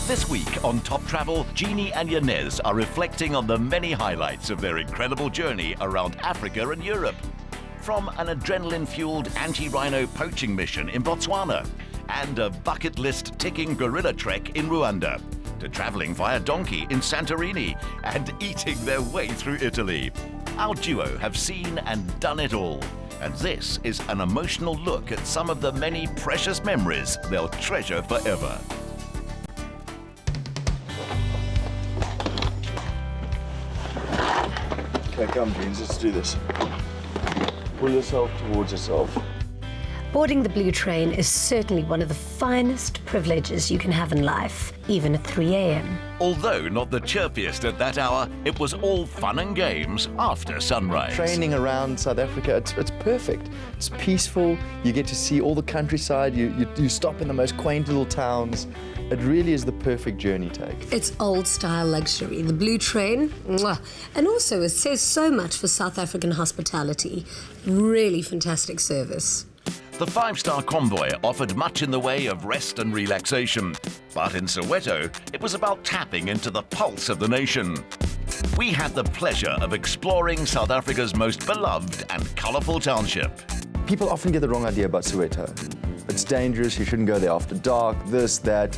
This week on Top Travel, Jeannie and Yanez are reflecting on the many highlights of their incredible journey around Africa and Europe. From an adrenaline-fueled anti-rhino poaching mission in Botswana and a bucket list ticking gorilla trek in Rwanda, to traveling via donkey in Santorini and eating their way through Italy. Our duo have seen and done it all. And this is an emotional look at some of the many precious memories they'll treasure forever. Okay, come, Jeans, let's do this. Pull yourself towards yourself. Boarding the Blue Train is certainly one of the finest privileges you can have in life, even at 3 a.m. Although not the chirpiest at that hour, it was all fun and games after sunrise. Training around South Africa, it's perfect. It's peaceful, you get to see all the countryside, you stop in the most quaint little towns. It really is the perfect journey take. It's old-style luxury, the Blue Train. Mwah. And also, it says so much for South African hospitality. Really fantastic service. The five-star convoy offered much in the way of rest and relaxation. But in Soweto, it was about tapping into the pulse of the nation. We had the pleasure of exploring South Africa's most beloved and colourful township. People often get the wrong idea about Soweto. It's dangerous, you shouldn't go there after dark, this, that.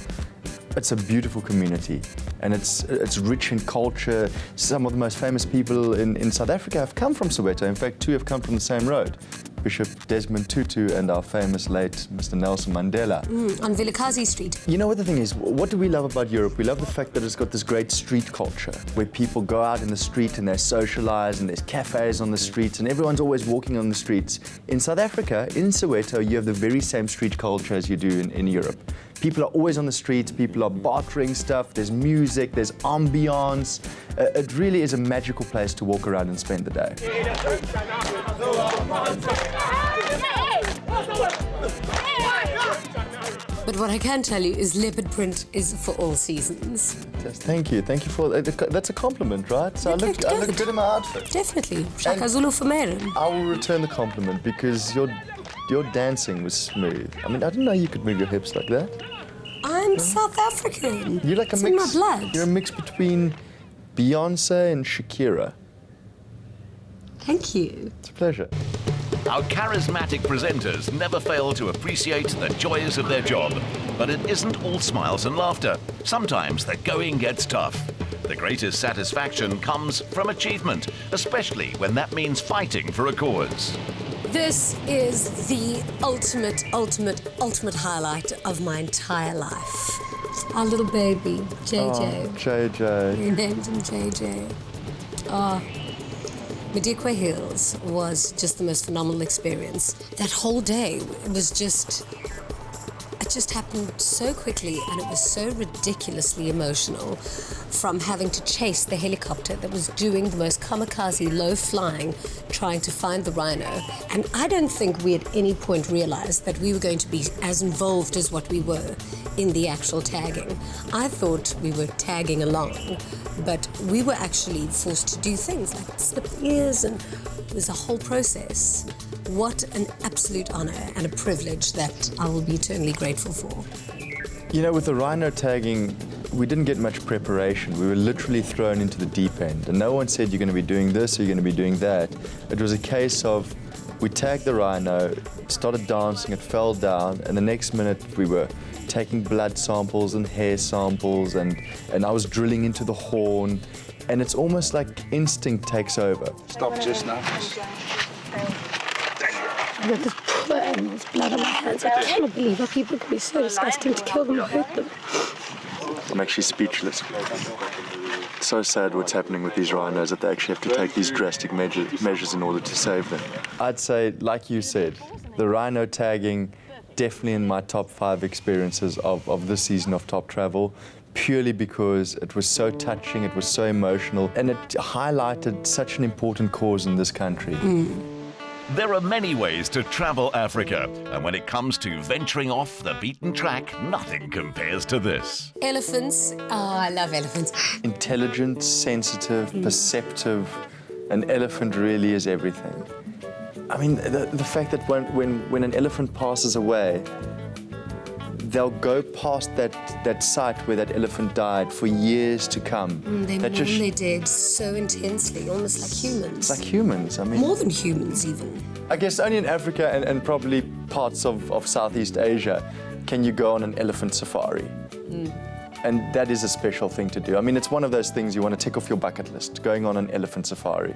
It's a beautiful community, and it's rich in culture. Some of the most famous people in South Africa have come from Soweto. In fact, 2 have come from the same road. Bishop Desmond Tutu and our famous late Mr. Nelson Mandela. On Vilakazi Street. You know what the thing is, what do we love about Europe? We love the fact that it's got this great street culture where people go out in the street and they socialize and there's cafes on the streets and everyone's always walking on the streets. In South Africa, in Soweto, you have the very same street culture as you do in Europe. People are always on the streets, people are bartering stuff, there's music, there's ambiance. It really is a magical place to walk around and spend the day. But what I can tell you is leopard print is for all seasons. Yes, thank you for that's a compliment, right? So I look good in my outfit. Definitely. Shaka Zulu for Maren. I will return the compliment because your dancing was smooth. I mean, I didn't know you could move your hips like that. I'm South African. You're like a it's mix. in my blood. You're a mix between Beyonce and Shakira. Thank you. It's a pleasure. Our charismatic presenters never fail to appreciate the joys of their job. But it isn't all smiles and laughter. Sometimes the going gets tough. The greatest satisfaction comes from achievement, especially when that means fighting for a cause. This is the ultimate highlight of my entire life. Our little baby, JJ. Oh, JJ. We named him JJ. Madikwe Hills was just the most phenomenal experience. That whole day, it just happened so quickly and it was so ridiculously emotional, from having to chase the helicopter that was doing the most kamikaze low flying, trying to find the rhino. And I don't think we at any point realized that we were going to be as involved as what we were in the actual tagging. I thought we were tagging along, but we were actually forced to do things like snip the ears, and it was a whole process. What an absolute honor and a privilege that I will be eternally grateful for. You know, with the rhino tagging, we didn't get much preparation. We were literally thrown into the deep end, and no one said you're going to be doing this or you're going to be doing that. It was a case of we tagged the rhino, started dancing, it fell down, and the next minute we were taking blood samples and hair samples, and I was drilling into the horn, and it's almost like instinct takes over. Stop just now. I've got this poor animal's blood on my hands. I cannot believe how people can be so disgusting to kill them or hurt them. I'm actually speechless. It's so sad what's happening with these rhinos, that they actually have to take these drastic measures in order to save them. I'd say, like you said, the rhino tagging, definitely in my top 5 experiences of this season of Top Travel. purely because it was so touching, it was so emotional, and it highlighted such an important cause in this country. There are many ways to travel Africa, and when it comes to venturing off the beaten track, nothing compares to this. Elephants. Oh, I love elephants. Intelligent, sensitive, perceptive. An elephant really is everything. I mean, the fact that when an elephant passes away, they'll go past that site where that elephant died for years to come. They mourn their dead so intensely, almost like humans. It's like humans, I mean. More than humans, even. I guess only in Africa and probably parts of Southeast Asia can you go on an elephant safari. And that is a special thing to do. I mean, it's one of those things you want to tick off your bucket list, going on an elephant safari.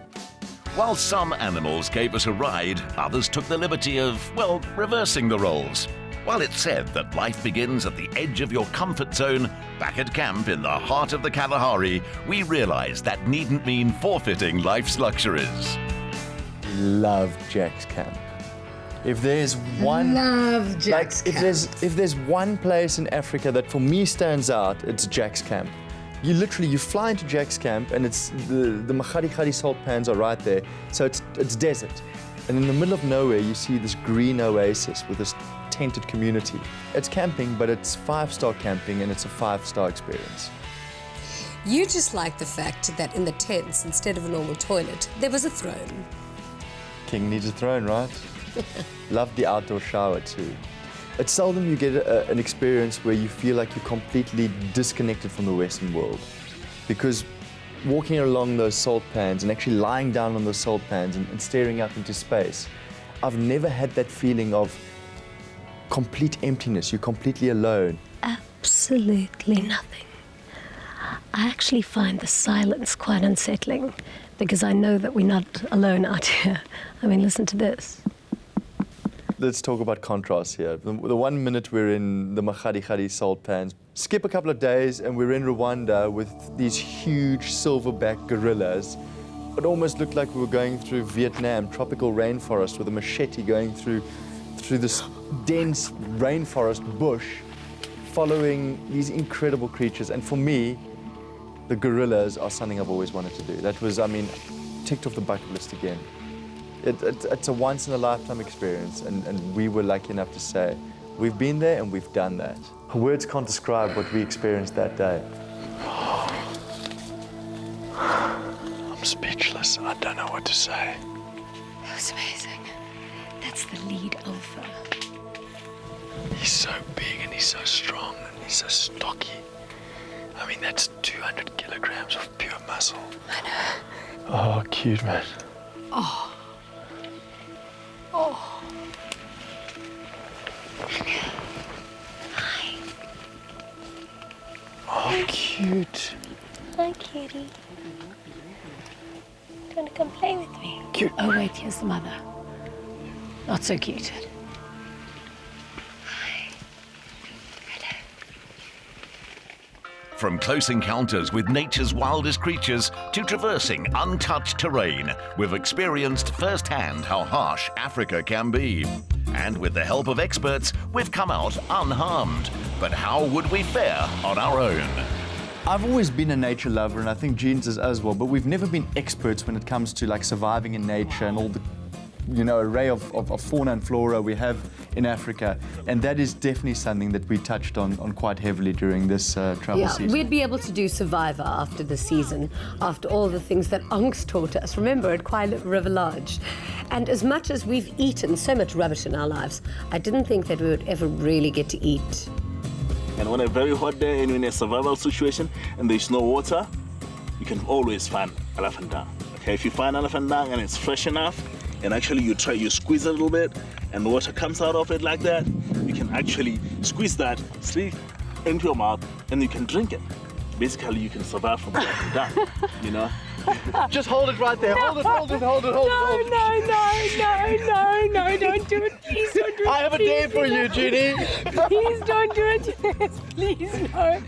While some animals gave us a ride, others took the liberty of, well, reversing the roles. While it's said that life begins at the edge of your comfort zone, back at camp in the heart of the Kalahari, we realise that needn't mean forfeiting life's luxuries. Love Jack's Camp. If there's one, Love Jack's Camp. if there's one place in Africa that for me stands out, it's Jack's Camp. You fly into Jack's Camp and it's the Mahari salt pans are right there, so it's desert, and in the middle of nowhere you see this green oasis with this tented community. It's camping, but it's 5-star camping, and it's a 5-star experience. You just like the fact that in the tents, instead of a normal toilet, there was a throne. King needs a throne, right? Love the outdoor shower too. It's seldom you get an experience where you feel like you're completely disconnected from the Western world, because walking along those salt pans and actually lying down on those salt pans and staring up into space, I've never had that feeling of complete emptiness. You're completely alone. Absolutely nothing. I actually find the silence quite unsettling, because I know that we're not alone out here. I mean, listen to this. Let's talk about contrast here. The 1 minute we're in the Mahari salt pans, skip a couple of days and we're in Rwanda with these huge silverback gorillas. It almost looked like we were going through Vietnam, tropical rainforest, with a machete going through this dense rainforest bush, following these incredible creatures. And for me, the gorillas are something I've always wanted to do. That was, I mean, ticked off the bucket list again. It's a once-in-a-lifetime experience, and we were lucky enough to say, we've been there and we've done that. Words can't describe what we experienced that day. I'm speechless. I don't know what to say. It was amazing. That's the lead alpha. He's so big and he's so strong and he's so stocky. I mean, that's 200 kilograms of pure muscle. I know. Oh, cute, man. Oh. Hi. Oh, cute. Hi, cutie. Do you want to come play with me? Cute. Oh, wait, here's the mother. Not so cute. From close encounters with nature's wildest creatures to traversing untouched terrain, we've experienced firsthand how harsh Africa can be. And with the help of experts, we've come out unharmed. But how would we fare on our own? I've always been a nature lover, and I think Jeans is as well, but we've never been experts when it comes to like surviving in nature and all the array of fauna and flora we have in Africa, and that is definitely something that we touched on quite heavily during this travel season. We'd be able to do Survivor after the season, after all the things that Unks taught us, remember, at Quiet River Lodge. And as much as we've eaten so much rubbish in our lives, I didn't think that we would ever really get to eat. And on a very hot day and in a survival situation and there's no water, you can always find elephant dung. Okay, if you find elephant dung and it's fresh enough, and actually you squeeze it a little bit and the water comes out of it like that, you can actually squeeze that straight into your mouth and you can drink it. Basically, you can survive from elephant dung, Just hold it right there. No. Hold it. No, don't do it. Please don't do it. I have a dare for you, Judy. Please don't do it. Please, no.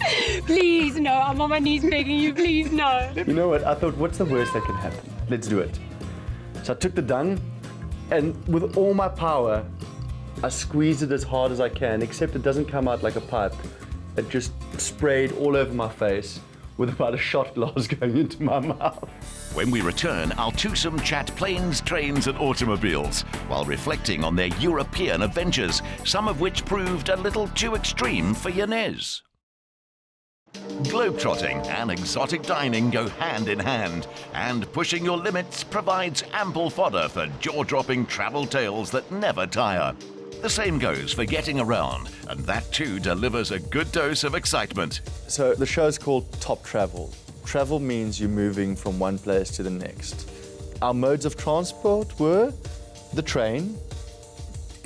Please, no. I'm on my knees begging you. Please, no. You know what? I thought, what's the worst that can happen? Let's do it. So I took the dung, and with all my power, I squeezed it as hard as I can, except it doesn't come out like a pipe. it just sprayed all over my face with about a shot glass going into my mouth. When we return, our twosome chat planes, trains and automobiles while reflecting on their European adventures, some of which proved a little too extreme for Yanez. Globetrotting and exotic dining go hand in hand, and pushing your limits provides ample fodder for jaw-dropping travel tales that never tire. The same goes for getting around, and that too delivers a good dose of excitement. So the show's called Top Travel. Travel means you're moving from one place to the next. Our modes of transport were the train.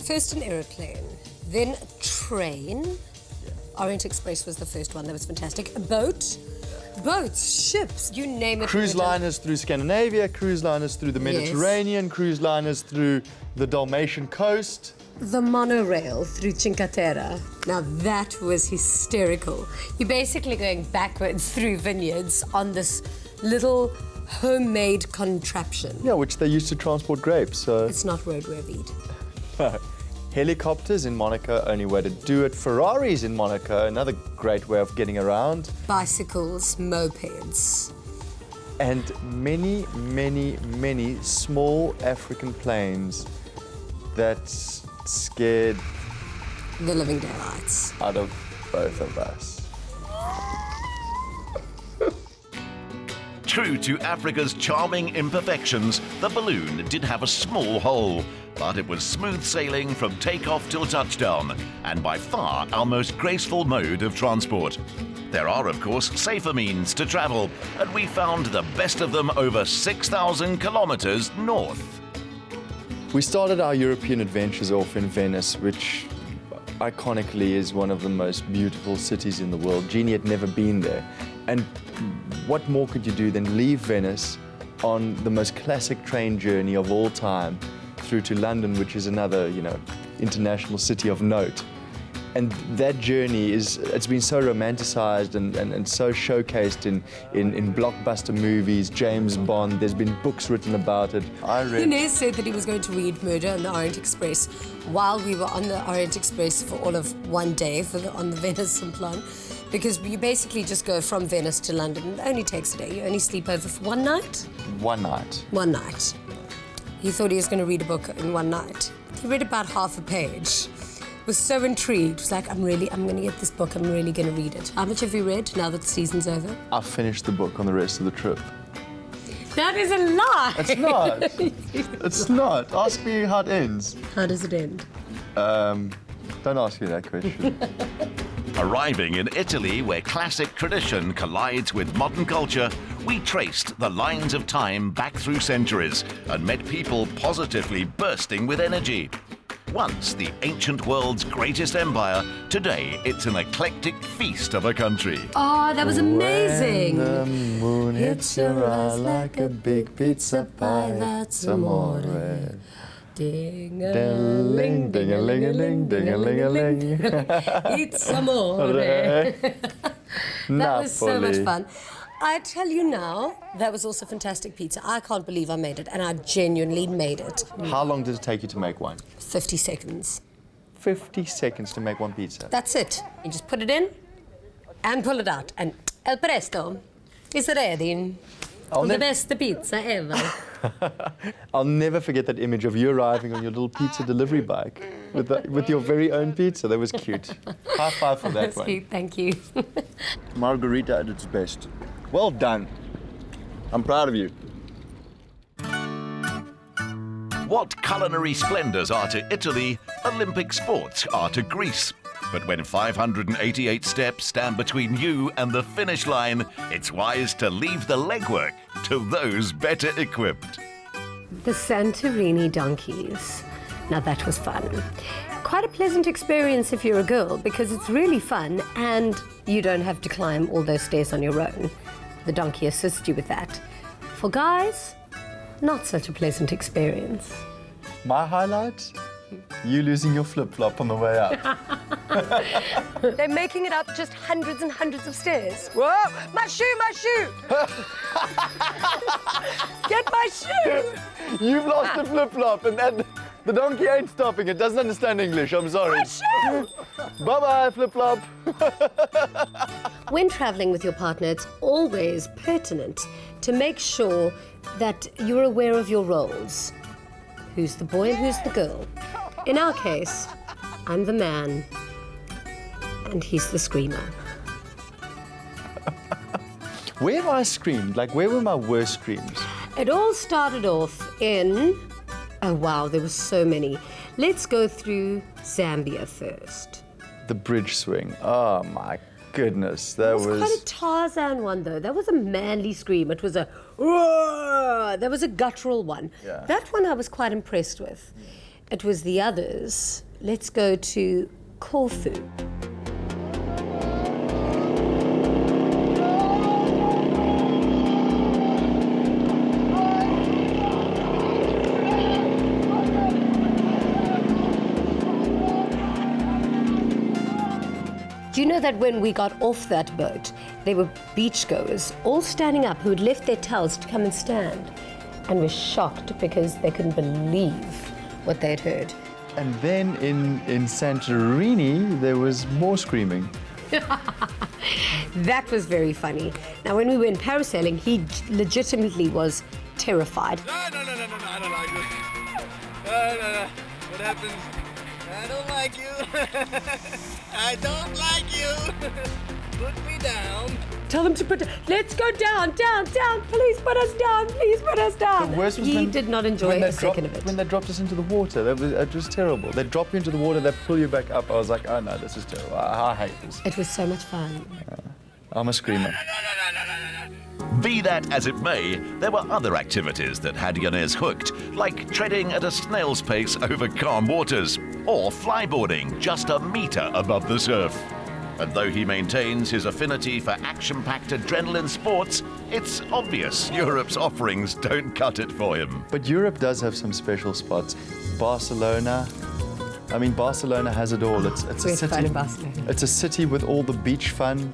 First an aeroplane, then a train. Orient Express was the first one. That was fantastic. A boat. Boats, ships, you name it. Cruise liners through Scandinavia, cruise liners through the Mediterranean, cruise liners through the Dalmatian coast. The monorail through Cinque Terre. Now that was hysterical. You're basically going backwards through vineyards on this little homemade contraption. Yeah, which they used to transport grapes, so... It's not roadworthy. Helicopters in Monaco, only way to do it. Ferraris in Monaco, another great way of getting around. Bicycles, mopeds. And many, many, many small African planes that scared the living daylights out of both of us. True to Africa's charming imperfections, the balloon did have a small hole, but it was smooth sailing from takeoff till touchdown, and by far our most graceful mode of transport. There are, of course, safer means to travel, and we found the best of them over 6,000 kilometers north. We started our European adventures off in Venice, which iconically is one of the most beautiful cities in the world. Jeannie had never been there. And what more could you do than leave Venice on the most classic train journey of all time through to London, which is another, international city of note. And that journey it's been so romanticized and so showcased in blockbuster movies, James Bond. There's been books written about it. Yanez said that he was going to read Murder on the Orient Express while we were on the Orient Express for all of one day on the Venice Simplon, because you basically just go from Venice to London. It only takes a day. You only sleep over for one night? One night. One night. He thought he was going to read a book in one night. He read about half a page. Was so intrigued. Was like, I'm going to get this book. I'm really going to read it. How much have you read now that the season's over? I finished the book on the rest of the trip. That is a lie. It's not. It's not. Ask me how it ends. How does it end? Don't ask me that question. Arriving in Italy, where classic tradition collides with modern culture, we traced the lines of time back through centuries and met people positively bursting with energy. Once the ancient world's greatest empire, today it's an eclectic feast of a country. Oh, that was amazing. When the moon hits your eyes like a big pizza pie, that's amore. Ding-a-ling, ding-a-ling-a-ling, ding-a-ling-a-ling. It's amore. That was so much fun. I tell you now, that was also fantastic pizza. I can't believe I made it, and I genuinely made it. How long did it take you to make one? 50 seconds. 50 seconds to make one pizza. That's it. You just put it in and pull it out, and el presto, it's ready. The best pizza ever. I'll never forget that image of you arriving on your little pizza delivery bike with your very own pizza. That was cute. High five for that That's one. cute, thank you. Margarita at its best. Well done. I'm proud of you. What culinary splendors are to Italy, Olympic sports are to Greece. But when 588 steps stand between you and the finish line, it's wise to leave the legwork to those better equipped. The Santorini donkeys. Now that was fun. Quite a pleasant experience if you're a girl, because it's really fun and you don't have to climb all those stairs on your own. The donkey assists you with that. For guys, not such a pleasant experience. My highlight? You losing your flip-flop on the way up. They're making it up just hundreds and hundreds of stairs. Whoa! My shoe! My shoe! Get my shoe! You've lost the flip-flop, and The donkey ain't stopping. It doesn't understand English. I'm sorry. Bye-bye, flip-flop. When traveling with your partner, it's always pertinent to make sure that you're aware of your roles. Who's the boy and who's the girl? In our case, I'm the man, and he's the screamer. Where have I screamed? Like, where were my worst screams? It all started off in... Oh, wow, there were so many. Let's go through Zambia first. The bridge swing. Oh, my goodness. That It was quite a Tarzan one, though. That was a manly scream. It was a... Roar! There was a guttural one. Yeah. That one I was quite impressed with. It was the others. Let's go to Corfu. Do you know that when we got off that boat, there were beachgoers all standing up who had left their towels to come and stand and were shocked because they couldn't believe what they'd heard. And then in Santorini, there was more screaming. That was very funny. Now, when we went parasailing, he legitimately was terrified. No, I don't like this. No. What happens? I don't like you. I don't like you. Put me down. Tell them to put... Let's go down. Please put us down. Please put us down. The worst was he when- did not enjoy a second of it. When they dropped us into the water, it was terrible. They drop you into the water, they pull you back up. I was like, oh no, this is terrible. I hate this. It was so much fun. I'm a screamer. Be that as it may, there were other activities that had Yanez hooked, like treading at a snail's pace over calm waters, or flyboarding just a metre above the surf. And though he maintains his affinity for action-packed adrenaline sports, it's obvious Europe's offerings don't cut it for him. But Europe does have some special spots. Barcelona. I mean, Barcelona has it all. It's a Great fun city. in Barcelona. It's a city with all the beach fun,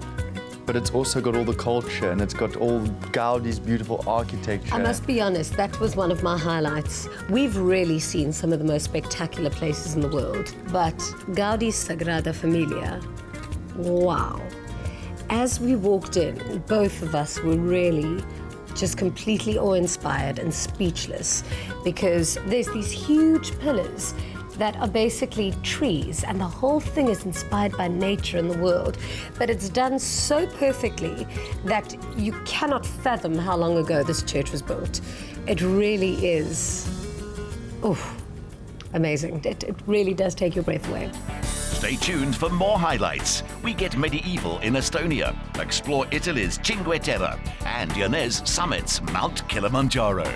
but it's also got all the culture and it's got all Gaudi's beautiful architecture. I must be honest, that was one of my highlights. We've really seen some of the most spectacular places in the world, but Gaudi's Sagrada Familia, wow. As we walked in, both of us were really just completely awe-inspired and speechless because there's these huge pillars that are basically trees, and the whole thing is inspired by nature and the world. But it's done so perfectly that you cannot fathom how long ago this church was built. It really is, amazing. It really does take your breath away. Stay tuned for more highlights. We get medieval in Estonia, explore Italy's Cinque Terre, and Yanez summits Mount Kilimanjaro.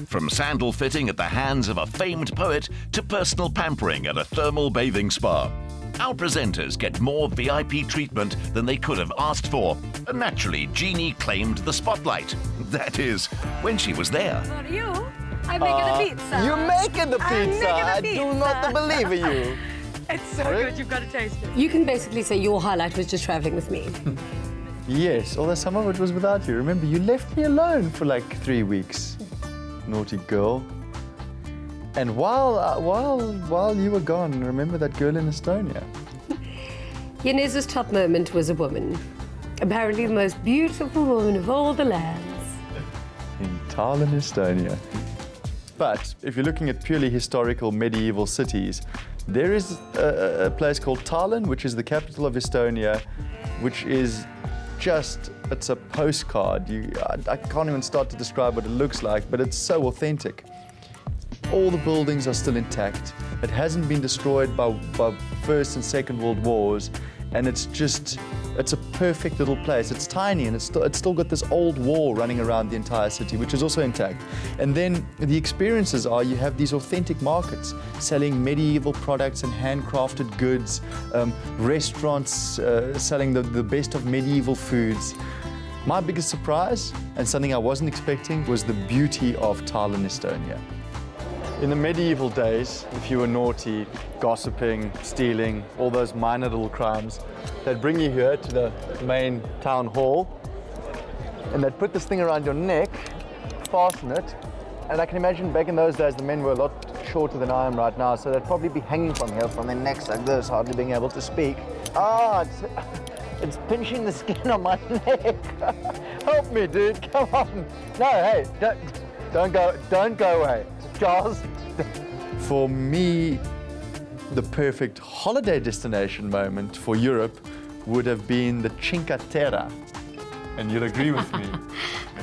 From sandal fitting at the hands of a famed poet to personal pampering at a thermal bathing spa, our presenters get more VIP treatment than they could have asked for. And naturally, Jeannie claimed the spotlight. That is, when she was there. What are you? I'm making the pizza. You're making the I'm pizza. making the I do pizza. not believe in you. It's so good. You've got to taste it. You can basically say your highlight was just traveling with me. Yes, although some of it was without you. Remember, you left me alone for like 3 weeks. Naughty girl. And while you were gone, remember that girl in Estonia? Yanez's top moment was a woman. Apparently the most beautiful woman of all the lands. In Tallinn, Estonia. But if you're looking at purely historical medieval cities, there is a place called Tallinn, which is the capital of Estonia, which is just, it's a postcard. I can't even start to describe what it looks like, but it's so authentic. All the buildings are still intact. It hasn't been destroyed by First and Second World Wars, and it's a perfect little place. It's tiny, and it's still got this old wall running around the entire city, which is also intact. And then the experiences are you have these authentic markets selling medieval products and handcrafted goods, restaurants selling the best of medieval foods. My biggest surprise, and something I wasn't expecting, was the beauty of Tallinn, Estonia. In the medieval days, if you were naughty, gossiping, stealing, all those minor little crimes, they'd bring you here to the main town hall, and they'd put this thing around your neck, fasten it. And I can imagine back in those days, the men were a lot shorter than I am right now, so they'd probably be hanging from here, from their necks like this, hardly being able to speak. It's pinching the skin on my neck. Help me, dude, come on. No, hey, don't go away. Charles. For me, the perfect holiday destination moment for Europe would have been the Cinque Terre. And you'll agree with me.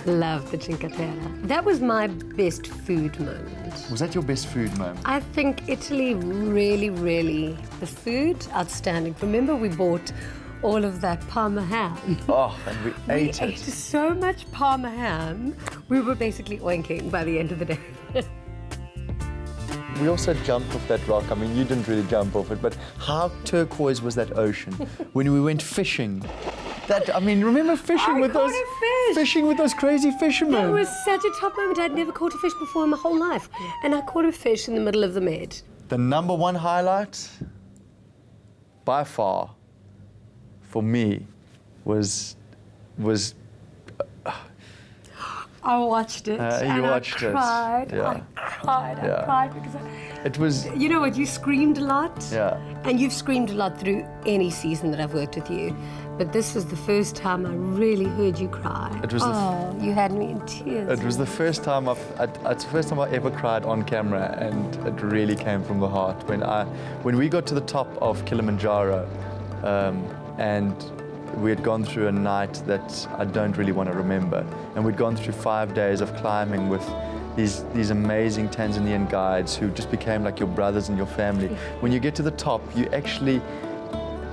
Love the Cinque Terre. That was my best food moment. Was that your best food moment? I think Italy really, the food, outstanding. Remember we bought all of that Parma ham. Oh, and we ate ate so much Parma ham, we were basically oinking by the end of the day. We also jumped off that rock. I mean, you didn't really jump off it, but how turquoise was that ocean when we went fishing? Remember fishing with those crazy fishermen? It was such a top moment. I'd never caught a fish before in my whole life, and I caught a fish in the middle of the Med. The number one highlight, by far, for me, was. I watched it and I cried. Yeah. I cried because it was. You know what? You screamed a lot. Yeah. And you've screamed a lot through any season that I've worked with you. But this was the first time I really heard you cry. It was you had me in tears. It was the first time it's the first time I ever cried on camera, and it really came from the heart. When we got to the top of Kilimanjaro, and we had gone through a night that I don't really want to remember, and we'd gone through 5 days of climbing with these amazing Tanzanian guides who just became like your brothers and your family. When you get to the top,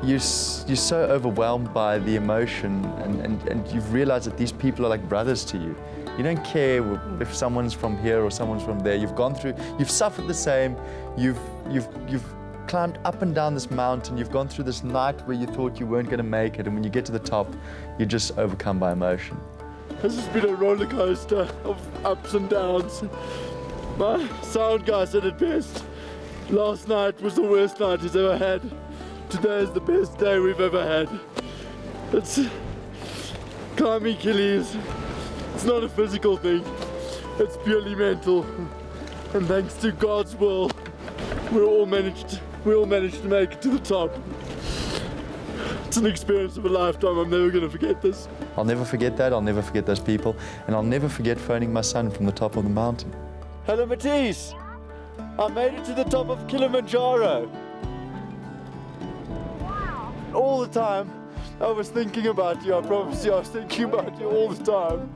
you're so overwhelmed by the emotion, and you've realized that these people are like brothers to you. You don't care if someone's from here or someone's from there. You've suffered the same. You've climbed up and down this mountain. You've gone through this night where you thought you weren't going to make it, and when you get to the top, you're just overcome by emotion. This has been a roller coaster of ups and downs. My sound guy said it best. Last night was the worst night he's ever had. Today is the best day we've ever had. It's climbing Achilles. It's not a physical thing. It's purely mental. And thanks to God's will, we all managed to make it to the top. It's an experience of a lifetime. I'm never going to forget this. I'll never forget that. I'll never forget those people. And I'll never forget phoning my son from the top of the mountain. Hello, Matisse. I made it to the top of Kilimanjaro. All the time, I was thinking about you. I promise you, I was thinking about you all the time.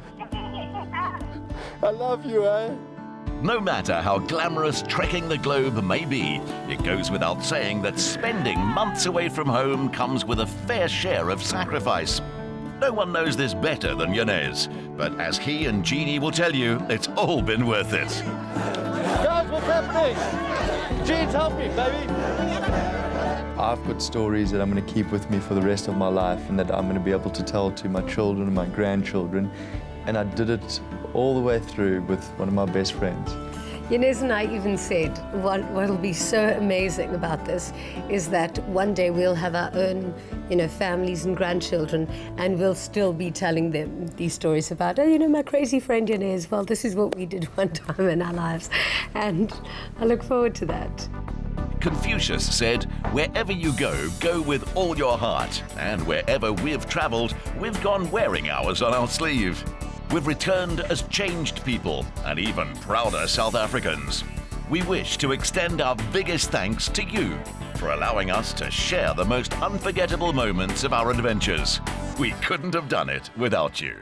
I love you, eh? No matter how glamorous trekking the globe may be, it goes without saying that spending months away from home comes with a fair share of sacrifice. No one knows this better than Yanez, but as he and Jeannie will tell you, it's all been worth it. Guys, what's happening? Jeans, help me, baby. I've got stories that I'm going to keep with me for the rest of my life, and that I'm going to be able to tell to my children and my grandchildren. And I did it all the way through with one of my best friends. Yanez and I even said what'll be so amazing about this is that one day we'll have our own, families and grandchildren, and we'll still be telling them these stories about, my crazy friend Yanez. Well, this is what we did one time in our lives, and I look forward to that. Confucius said, "Wherever you go with all your heart." And wherever we've traveled, we've gone wearing ours on our sleeve. We've returned as changed people and even prouder South Africans. We wish to extend our biggest thanks to you for allowing us to share the most unforgettable moments of our adventures. We couldn't have done it without you.